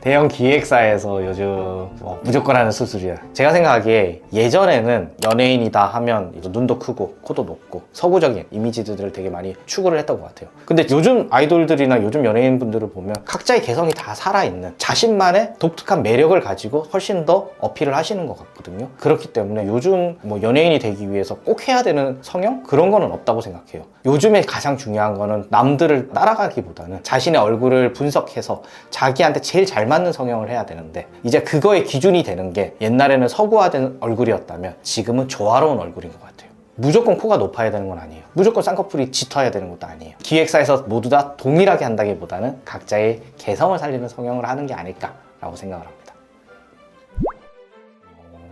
대형 기획사에서 요즘 무조건 하는 수술이야. 제가 생각하기에 예전에는 연예인이다 하면 눈도 크고 코도 높고 서구적인 이미지들을 되게 많이 추구를 했던 것 같아요. 근데 요즘 아이돌들이나 요즘 연예인분들을 보면 각자의 개성이 다 살아있는 자신만의 독특한 매력을 가지고 훨씬 더 어필을 하시는 것 같거든요. 그렇기 때문에 요즘 연예인이 되기 위해서 꼭 해야 되는 성형? 그런 거는 없다고 생각해요. 요즘에 가장 중요한 거는 남들을 따라가기보다는 자신의 얼굴을 분석해서 자기한테 제일 잘 맞는 성형을 해야 되는데, 이제 그거의 기준이 되는 게 옛날에는 서구화된 얼굴이었다면 지금은 조화로운 얼굴인 것 같아요. 무조건 코가 높아야 되는 건 아니에요. 무조건 쌍꺼풀이 짙어야 되는 것도 아니에요. 기획사에서 모두 다 동일하게 한다기보다는 각자의 개성을 살리는 성형을 하는 게 아닐까라고 생각을 합니다.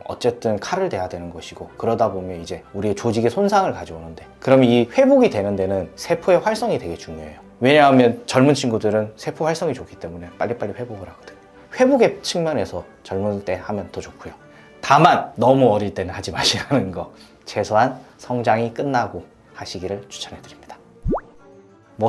어쨌든 칼을 대야 되는 것이고, 그러다 보면 이제 우리의 조직에 손상을 가져오는데, 그럼 이 회복이 되는 데는 세포의 활성이 되게 중요해요. 왜냐하면 젊은 친구들은 세포 활성이 좋기 때문에 빨리빨리 회복을 하거든요. 회복의 측면에서 젊을 때 하면 더 좋고요. 다만 너무 어릴 때는 하지 마시라는 거, 최소한 성장이 끝나고 하시기를 추천해 드립니다.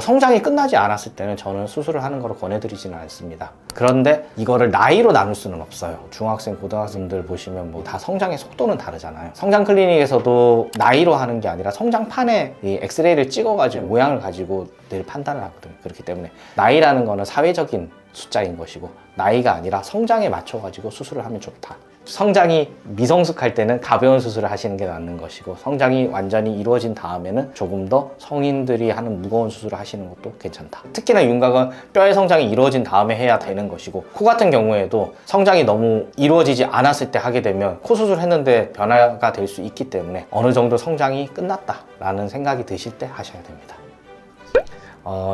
성장이 끝나지 않았을 때는 저는 수술을 하는 걸 권해드리지는 않습니다. 그런데 이거를 나이로 나눌 수는 없어요. 중학생, 고등학생들 보시면 다 성장의 속도는 다르잖아요. 성장 클리닉에서도 나이로 하는 게 아니라 성장판에 이 엑스레이를 찍어가지고 모양을 가지고 늘 판단을 하거든요. 그렇기 때문에 나이라는 거는 사회적인 숫자인 것이고, 나이가 아니라 성장에 맞춰가지고 수술을 하면 좋다. 성장이 미성숙할 때는 가벼운 수술을 하시는 게 맞는 것이고, 성장이 완전히 이루어진 다음에는 조금 더 성인들이 하는 무거운 수술을 하시는 것도 괜찮다. 특히나 윤곽은 뼈의 성장이 이루어진 다음에 해야 되는 것이고, 코 같은 경우에도 성장이 너무 이루어지지 않았을 때 하게 되면 코 수술했는데 변화가 될 수 있기 때문에 어느 정도 성장이 끝났다라는 생각이 드실 때 하셔야 됩니다.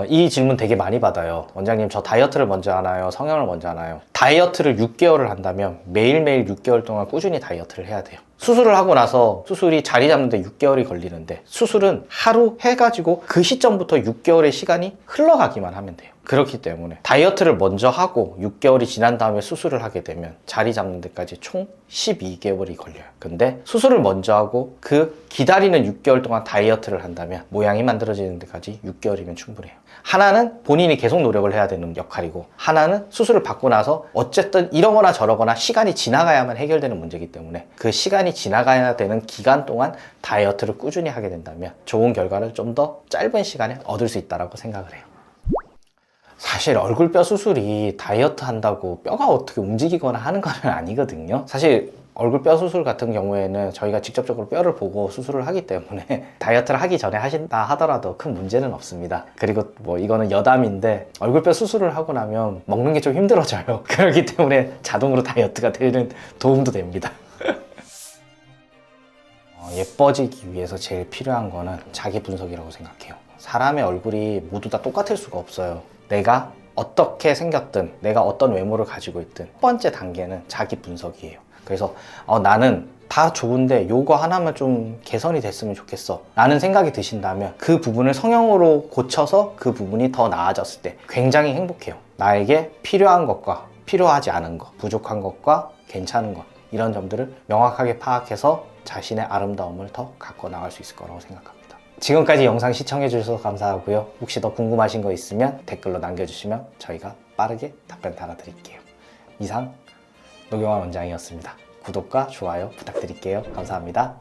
이 질문 되게 많이 받아요. 원장님, 저 다이어트를 먼저 하나요? 성형을 먼저 하나요? 다이어트를 6개월을 한다면 매일매일 6개월 동안 꾸준히 다이어트를 해야 돼요. 수술을 하고 나서 수술이 자리 잡는데 6개월이 걸리는데, 수술은 하루 해가지고 그 시점부터 6개월의 시간이 흘러가기만 하면 돼요. 그렇기 때문에 다이어트를 먼저 하고 6개월이 지난 다음에 수술을 하게 되면 자리 잡는 데까지 총 12개월이 걸려요. 근데 수술을 먼저 하고 그 기다리는 6개월 동안 다이어트를 한다면 모양이 만들어지는 데까지 6개월이면 충분해요. 하나는 본인이 계속 노력을 해야 되는 역할이고, 하나는 수술을 받고 나서 어쨌든 이러거나 저러거나 시간이 지나가야만 해결되는 문제이기 때문에 그 시간이 지나가야 되는 기간 동안 다이어트를 꾸준히 하게 된다면 좋은 결과를 좀 더 짧은 시간에 얻을 수 있다고 생각을 해요. 사실 얼굴뼈 수술이 다이어트 한다고 뼈가 어떻게 움직이거나 하는 건 아니거든요. 사실 얼굴뼈 수술 같은 경우에는 저희가 직접적으로 뼈를 보고 수술을 하기 때문에 다이어트를 하기 전에 하신다 하더라도 큰 문제는 없습니다. 그리고 이거는 여담인데, 얼굴뼈 수술을 하고 나면 먹는 게 좀 힘들어져요. 그렇기 때문에 자동으로 다이어트가 되는 도움도 됩니다. 예뻐지기 위해서 제일 필요한 거는 자기 분석이라고 생각해요. 사람의 얼굴이 모두 다 똑같을 수가 없어요. 내가 어떻게 생겼든, 내가 어떤 외모를 가지고 있든 첫 번째 단계는 자기 분석이에요. 그래서 나는 다 좋은데 요거 하나만 좀 개선이 됐으면 좋겠어 라는 생각이 드신다면, 그 부분을 성형으로 고쳐서 그 부분이 더 나아졌을 때 굉장히 행복해요. 나에게 필요한 것과 필요하지 않은 것, 부족한 것과 괜찮은 것, 이런 점들을 명확하게 파악해서 자신의 아름다움을 더 갖고 나갈 수 있을 거라고 생각합니다. 지금까지 영상 시청해 주셔서 감사하고요. 혹시 더 궁금하신 거 있으면 댓글로 남겨주시면 저희가 빠르게 답변 달아드릴게요. 이상 노경환 원장이었습니다. 구독과 좋아요 부탁드릴게요. 감사합니다.